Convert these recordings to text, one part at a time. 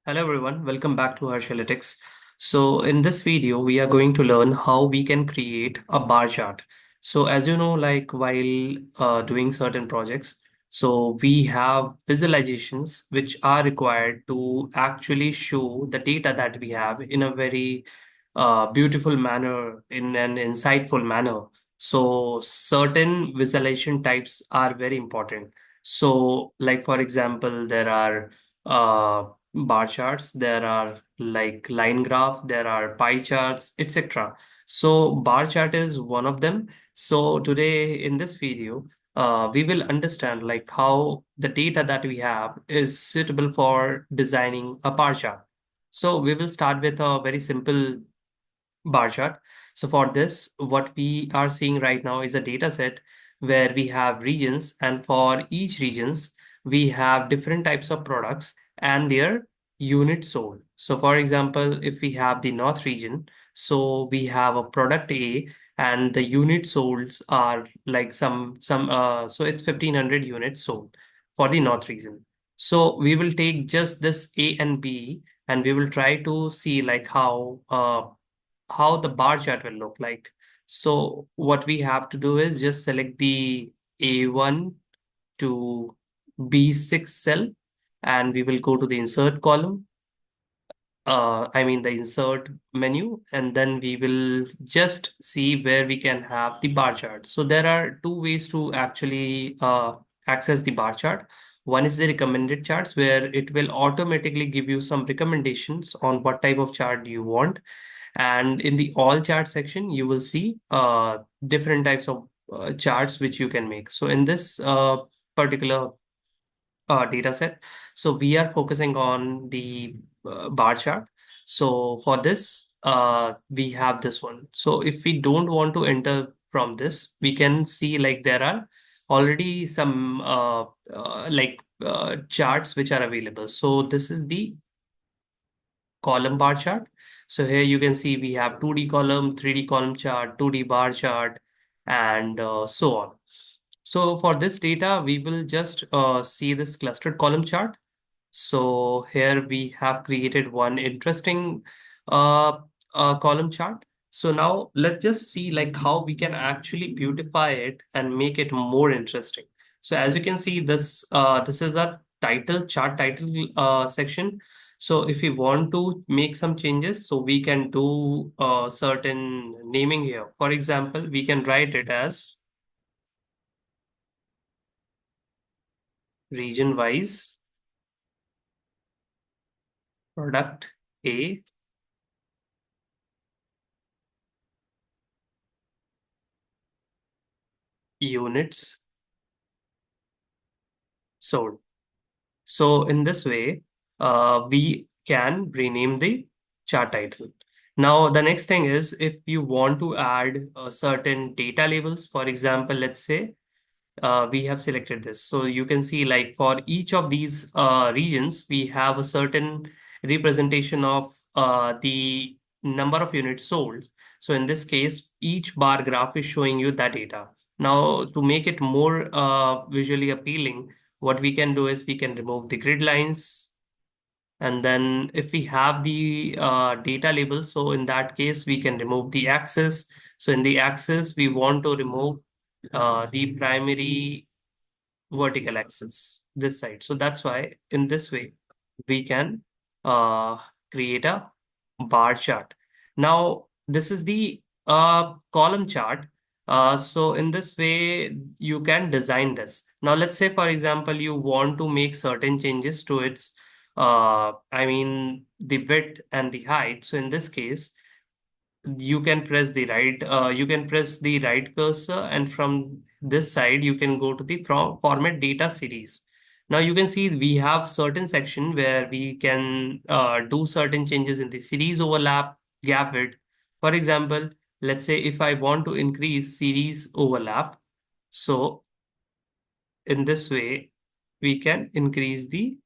Hello everyone, welcome back to Harsh. So in this video, we are going to learn how we can create a bar chart. So as you know, like while doing certain projects, so we have visualizations which are required to actually show the data that we have in a very beautiful manner, in an insightful manner. So certain visualization types are very important. So like for example, there are bar charts, there are like line graph, there are pie charts, etc. So bar chart is one of them. So today in this video, we will understand like how the data that we have is suitable for designing a bar chart. So we will start with a very simple bar chart. So for this, what we are seeing right now is a data set where we have regions, and for each regions, we have different types of products and their units sold. So for example, if we have the North region, so we have a product A and the unit sold are like so it's 1500 units sold for the North region. So we will take just this A and B and we will try to see like how the bar chart will look like. So what we have to do is just select the A1 to B6 cell, and we will go to the insert column. I mean the insert menu, and then we will just see where we can have the bar chart. So there are two ways to actually access the bar chart. One is the recommended charts, where it will automatically give you some recommendations on what type of chart you want. And in the all chart section, you will see different types of charts which you can make. So in this particular data set, so we are focusing on the bar chart. So for this, we have this one. So if we don't want to enter from this, we can see like there are already some charts which are available. So this is the column bar chart. So here you can see we have 2D column, 3D column chart, 2D bar chart, and so on. So for this data, we will just see this clustered column chart. So here we have created one interesting uh, column chart. So now let's just see like how we can actually beautify it and make it more interesting. So as you can see, this is a title chart title section. So if we want to make some changes, so we can do certain naming here. For example, we can write it as region wise product A units sold. So in this way, we can rename the chart title. Now, the next thing is if you want to add certain data labels, for example, let's say we have selected this. So you can see like for each of these regions, we have a certain representation of the number of units sold. So in this case, each bar graph is showing you that data. Now, to make it more visually appealing, what we can do is we can remove the grid lines. And then if we have the data label, so in that case, we can remove the axis. So in the axis, we want to remove the primary vertical axis this side. So that's why in this way we can uh, create a bar chart. Now this is the column chart. So in this way you can design this. Now let's say for example you want to make certain changes to its I mean the width and the height. So in this case you can press the right cursor, and from this side you can go to the from format data series. Now you can see we have certain section where we can do certain changes in the series overlap gap width. For example, let's say if I want to increase series overlap, so in this way we can increase the,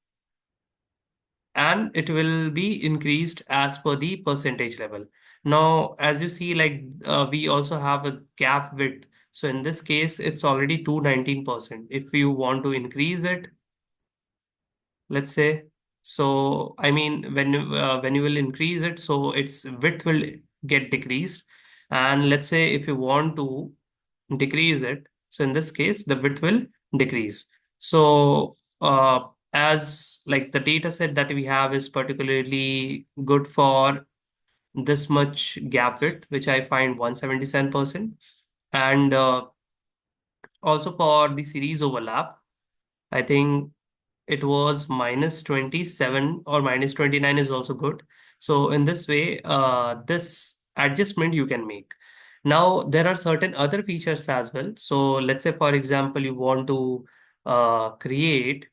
and it will be increased as per the percentage level. Now, as you see, like we also have a gap width. So in this case, it's already 219%. If you want to increase it, let's say, So I mean, when you will increase it, so its width will get decreased. And let's say if you want to decrease it, so in this case, the width will decrease. So as like the data set that we have is particularly good for this much gap width, which I find 177%. And also for the series overlap, I think it was -27 or -29 is also good. So in this way, this adjustment you can make. Now, there are certain other features as well. So let's say, for example, you want to create,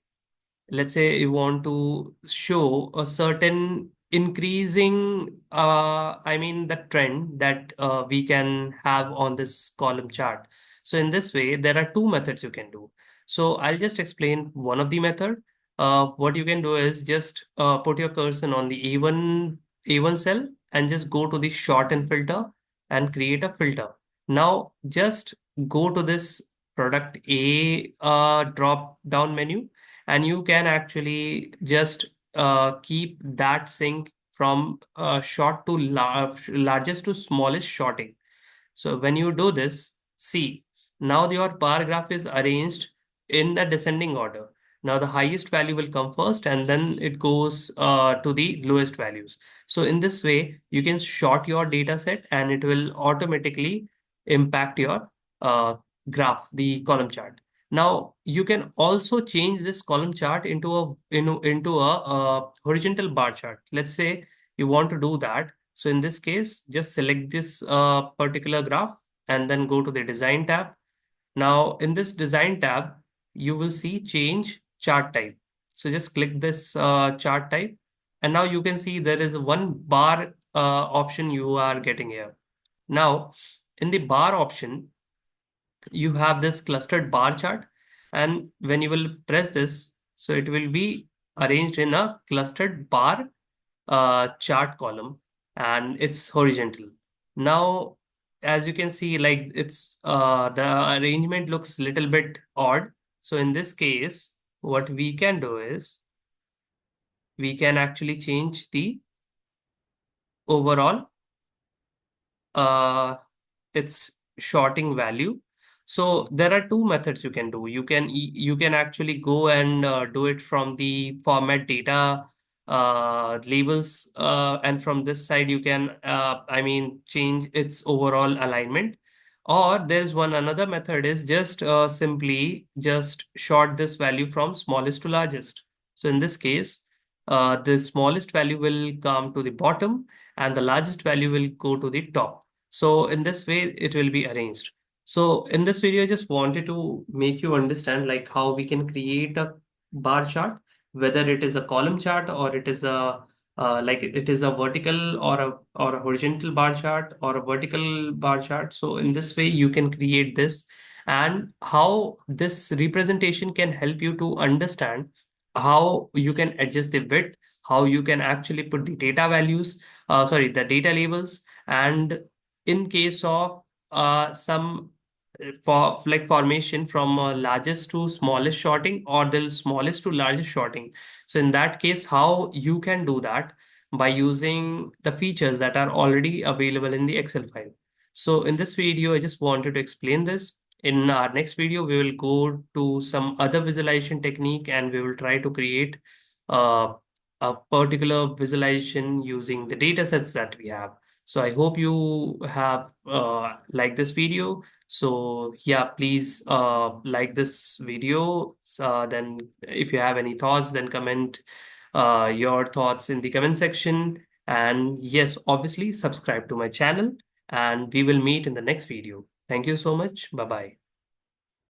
let's say you want to show a certain increasing I mean the trend that we can have on this column chart. So in this way there are two methods you can do. So I'll just explain one of the method. What you can do is just put your cursor on the A1 cell and just go to the shorten filter and create a filter. Now just go to this product A drop down menu, and you can actually just keep that sync from short to largest to smallest shorting. So when you do this, see, now your bar graph is arranged in the descending order. Now the highest value will come first and then it goes to the lowest values. So in this way, you can short your data set and it will automatically impact your uh, graph, the column chart. Now you can also change this column chart into a horizontal bar chart. Let's say you want to do that. So in this case, just select this particular graph and then go to the design tab. Now in this design tab, you will see change chart type. So just click this chart type, and now you can see there is one bar option you are getting here. Now in the bar option, you have this clustered bar chart, and when you will press this, so it will be arranged in a clustered bar chart column, and it's horizontal. Now, as you can see, like it's the arrangement looks little bit odd. So in this case, what we can do is we can actually change the overall uh, its shorting value. So there are two methods you can do. You can actually go and do it from the format data labels, and from this side you can I mean change its overall alignment. Or there's one another method is just simply just short this value from smallest to largest. So in this case, the smallest value will come to the bottom and the largest value will go to the top. So in this way, it will be arranged. So in this video, I just wanted to make you understand like how we can create a bar chart, whether it is a column chart or it is a like it is a vertical or a horizontal bar chart or a vertical bar chart. So in this way, you can create this, and how this representation can help you to understand how you can adjust the width, how you can actually put the data values, sorry, the data labels, and in case of some for like formation from largest to smallest shorting or the smallest to largest shorting. So in that case, how you can do that by using the features that are already available in the Excel file. So in this video, I just wanted to explain this. In our next video, we will go to some other visualization technique and we will try to create uh, a particular visualization using the data sets that we have. So I hope you have liked this video. So yeah, please like this video. Then if you have any thoughts, then comment your thoughts in the comment section. And yes, obviously subscribe to my channel and we will meet in the next video. Thank you so much. Bye bye.